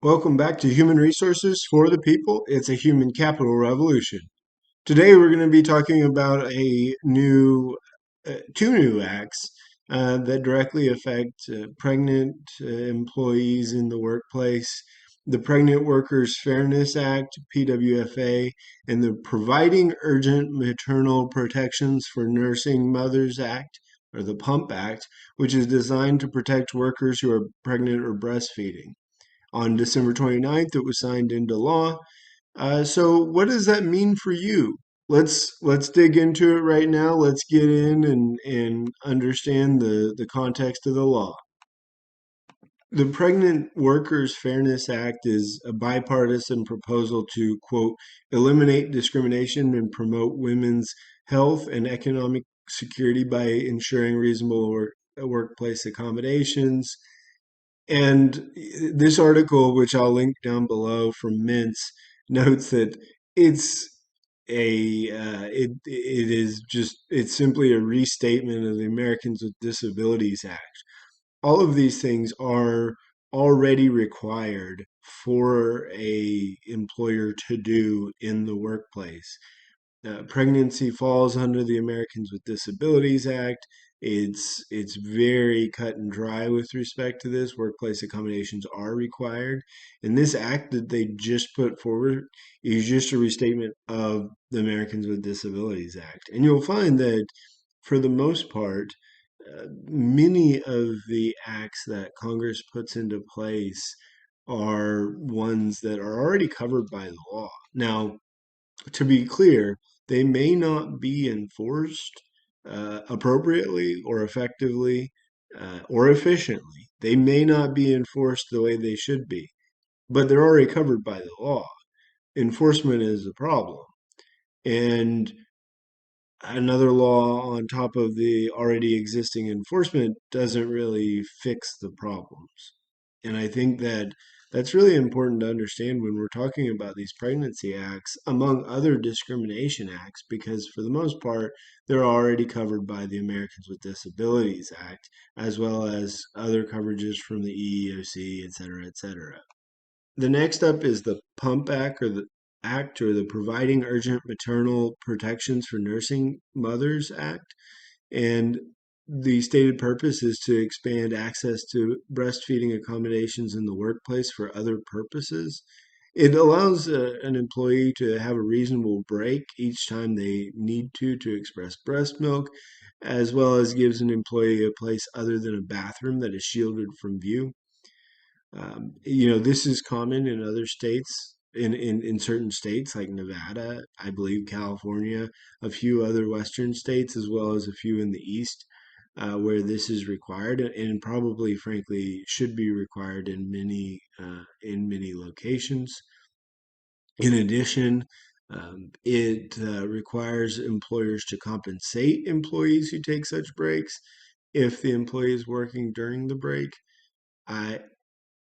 Welcome back to Human Resources for the People. It's a human capital revolution. Today we're going to be talking about two new acts that directly affect pregnant employees in the workplace. The Pregnant Workers Fairness Act, PWFA, and the Providing Urgent Maternal Protections for Nursing Mothers Act, or the PUMP Act, which is designed to protect workers who are pregnant or breastfeeding. On December 29th, it was signed into law. So what does that mean for you? Let's dig into it right now. Let's get in and understand the context of the law. The Pregnant Workers Fairness Act is a bipartisan proposal to, quote, eliminate discrimination and promote women's health and economic security by ensuring reasonable workplace accommodations. And this article, which I'll link down below from Mintz, notes that it's it's simply a restatement of the Americans with Disabilities Act. All of these things are already required for a employer to do in the workplace. Pregnancy falls under the Americans with Disabilities Act. It's very cut and dry with respect to this. Workplace accommodations are required, and this act that they just put forward is just a restatement of the Americans with Disabilities Act. And you'll find that for the most part, many of the acts that Congress puts into place are ones that are already covered by the law. Now, to be clear, they may not be enforced appropriately or effectively or efficiently. They may not be enforced the way they should be, but they're already covered by the law. Enforcement is the problem. And another law on top of the already existing enforcement doesn't really fix the problems. And I think that that's really important to understand when we're talking about these pregnancy acts, among other discrimination acts, because for the most part, they're already covered by the Americans with Disabilities Act, as well as other coverages from the EEOC, et cetera, et cetera. The next up is the PUMP Act, or the Providing Urgent Maternal Protections for Nursing Mothers Act. And the stated purpose is to expand access to breastfeeding accommodations in the workplace for other purposes. It allows an employee to have a reasonable break each time they need to express breast milk, as well as gives an employee a place other than a bathroom that is shielded from view. This is common in other states, in certain states like Nevada, I believe California, a few other Western states, as well as a few in the East, where this is required, and probably, frankly, should be required in many locations. In addition, it requires employers to compensate employees who take such breaks if the employee is working during the break. I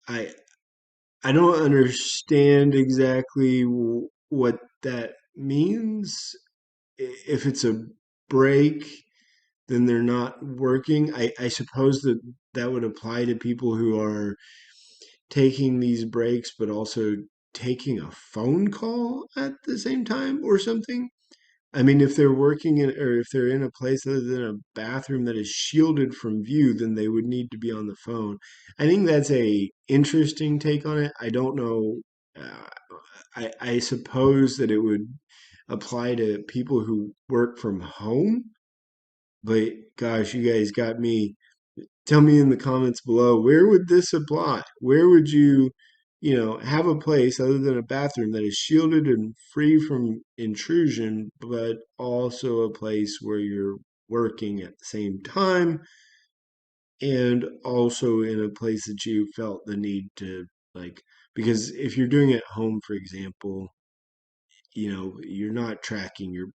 I I don't understand exactly what that means. If it's a break, then they're not working. I suppose that that would apply to people who are taking these breaks, but also taking a phone call at the same time or something. I mean, if they're working in, or if they're in a place other than a bathroom that is shielded from view, then they would need to be on the phone. I think that's a interesting take on it. I don't know. Uh, I suppose that it would apply to people who work from home, but gosh, you guys got me. Tell me in the comments below, where would this apply? Where would you have a place other than a bathroom that is shielded and free from intrusion, but also a place where you're working at the same time, and also in a place that you felt the need to, like, because if you're doing it at home, for example, you're not tracking your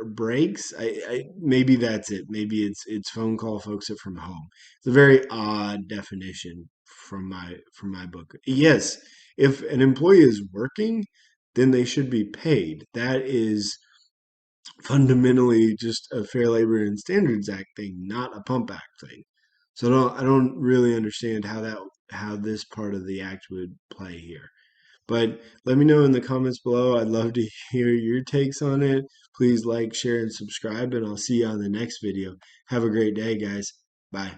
breaks. I maybe that's it. Maybe it's phone call folks are from home. It's a very odd definition from my book. Yes, if an employee is working, then they should be paid. That is fundamentally just a Fair Labor and Standards Act thing, not a Pump Act thing. So I don't really understand how this part of the act would play here. But let me know in the comments below. I'd love to hear your takes on it. Please like, share, and subscribe, and I'll see you on the next video. Have a great day, guys. Bye.